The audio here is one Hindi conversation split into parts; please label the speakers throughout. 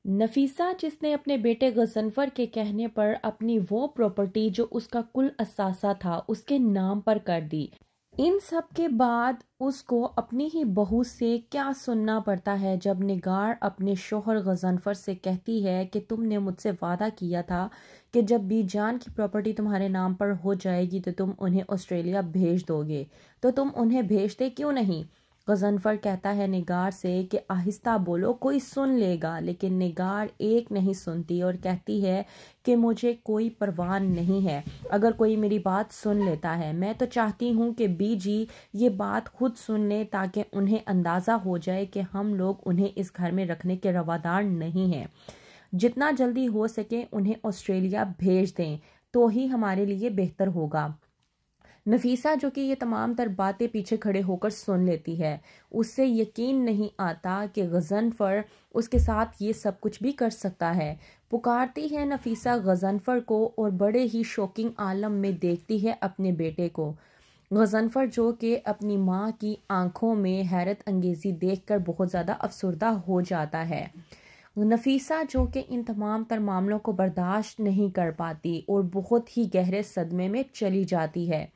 Speaker 1: नफीसा जिसने अपने बेटे गजनफर के कहने पर अपनी वो प्रॉपर्टी जो उसका कुल असासा था उसके नाम पर कर दी। इन सब के बाद उसको अपनी ही बहू से क्या सुनना पड़ता है जब निगार अपने शोहर गजनफर से कहती है कि तुमने मुझसे वादा किया था कि जब बीजान की प्रॉपर्टी तुम्हारे नाम पर हो जाएगी तो तुम उन्हें ऑस्ट्रेलिया भेज दोगे, तो तुम उन्हें भेजते क्यों नहीं। गजनफर कहता है निगार से कि आहिस्ता बोलो, कोई सुन लेगा, लेकिन निगार एक नहीं सुनती और कहती है कि मुझे कोई परवाह नहीं है अगर कोई मेरी बात सुन लेता है। मैं तो चाहती हूँ कि बीजी ये बात खुद सुन ले ताकि उन्हें अंदाज़ा हो जाए कि हम लोग उन्हें इस घर में रखने के रवादार नहीं हैं। जितना जल्दी हो सके उन्हें ऑस्ट्रेलिया भेज दें तो ही हमारे लिए बेहतर होगा। नफीसा जो कि ये तमाम तर बातें पीछे खड़े होकर सुन लेती है, उससे यकीन नहीं आता कि गजनफर उसके साथ ये सब कुछ भी कर सकता है। पुकारती है नफीसा गजनफर को और बड़े ही शॉकिंग आलम में देखती है अपने बेटे को। गजनफर जो कि अपनी माँ की आंखों में हैरत अंगेजी देखकर बहुत ज़्यादा अफसरदा हो जाता है। नफीसा जो कि इन तमाम तर मामलों को बर्दाश्त नहीं कर पाती और बहुत ही गहरे सदमे में चली जाती है।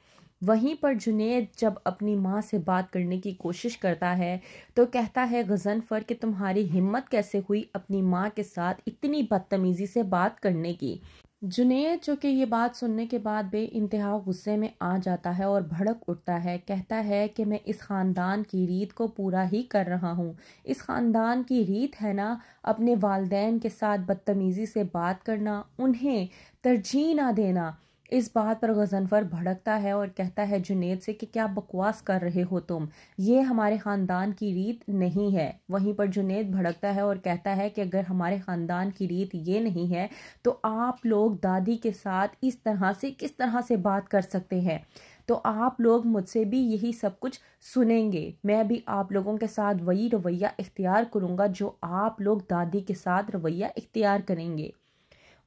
Speaker 1: वहीं पर जुनेद जब अपनी माँ से बात करने की कोशिश करता है तो कहता है गजनफर कि तुम्हारी हिम्मत कैसे हुई अपनी माँ के साथ इतनी बदतमीजी से बात करने की। जुनेद जो कि ये बात सुनने के बाद बेइंतहा गुस्से में आ जाता है और भड़क उठता है। कहता है कि मैं इस ख़ानदान की रीत को पूरा ही कर रहा हूँ। इस ख़ानदान की रीत है ना अपने वालदैन के साथ बदतमीज़ी से बात करना, उन्हें तरजीह ना देना। इस बात पर गजनफर भड़कता है और कहता है जुनेद से कि क्या बकवास कर रहे हो तुम, ये हमारे ख़ानदान की रीत नहीं है। वहीं पर जुनेद भड़कता है और कहता है कि अगर हमारे ख़ानदान की रीत ये नहीं है तो आप लोग दादी के साथ इस तरह से किस तरह से बात कर सकते हैं। तो आप लोग मुझसे भी यही सब कुछ सुनेंगे, मैं भी आप लोगों के साथ वही रवैया इख्तियार करूँगा जो आप लोग दादी के साथ रवैया इख्तियार करेंगे।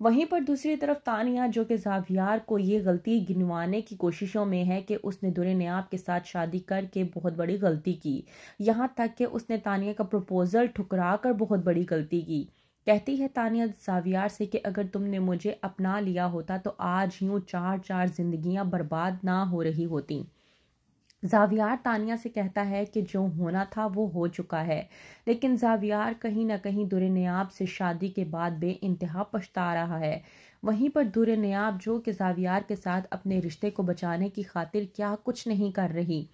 Speaker 1: वहीं पर दूसरी तरफ तानिया जो कि ज़ावियार को ये गलती गिनवाने की कोशिशों में है कि उसने दुर्नियाब के साथ शादी करके बहुत बड़ी गलती की, यहाँ तक कि उसने तानिया का प्रपोज़ल ठुकरा कर बहुत बड़ी गलती की। कहती है तानिया ज़ावियार से कि अगर तुमने मुझे अपना लिया होता तो आज यूं चार चार जिंदगियां बर्बाद ना हो रही होती। ज़ावियार तानिया से कहता है कि जो होना था वो हो चुका है, लेकिन ज़ावियार कहीं ना कहीं दुर्नियाब से शादी के बाद बेइंतहा पछता रहा है। वहीं पर दुर्नियाब जो कि ज़ावियार के साथ अपने रिश्ते को बचाने की खातिर क्या कुछ नहीं कर रही।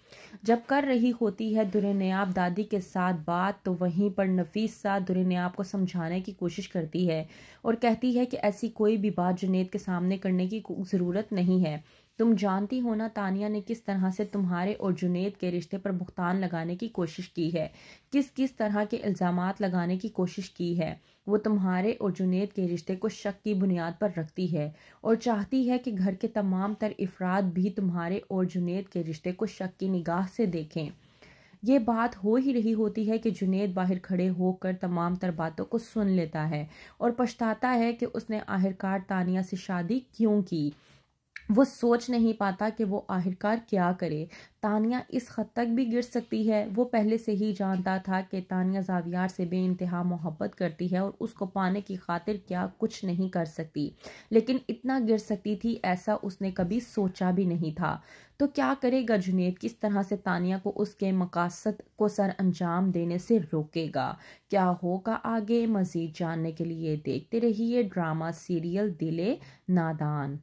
Speaker 1: जब कर रही होती है दुर्नियाब दादी के साथ बात तो वहीं पर नफीसा दुर्नियाब को समझाने की कोशिश करती है और कहती है कि ऐसी कोई भी बात जुनेद के सामने करने की ज़रूरत नहीं है। तुम जानती हो ना तानिया ने किस तरह से तुम्हारे और जुनेद के रिश्ते पर भुगतान लगाने की कोशिश की है, किस किस तरह के इल्ज़ामात लगाने की कोशिश की है। वो तुम्हारे और जुनेद के रिश्ते को शक की बुनियाद पर रखती है और चाहती है कि घर के तमाम तर अफराद भी तुम्हारे और जुनेद के रिश्ते को शक की निगाह से देखें। ये बात हो ही रही होती है कि जुनेद बाहर खड़े होकर तमाम तर बातों को सुन लेता है और पछताता है कि उसने आखिरकार तानिया से शादी क्यों की। वो सोच नहीं पाता कि वो आखिरकार क्या करे। तानिया इस हद तक भी गिर सकती है। वो पहले से ही जानता था कि तानिया ज़ावियार से बेइंतहा मोहब्बत करती है और उसको पाने की खातिर क्या कुछ नहीं कर सकती, लेकिन इतना गिर सकती थी ऐसा उसने कभी सोचा भी नहीं था। तो क्या करेगा जुनेद, किस तरह से तानिया को उसके मकासद को सर अंजाम देने से रोकेगा। क्या होगा आगे, मज़ीद जानने के लिए देखते रहिए ड्रामा सीरियल दिले नादान।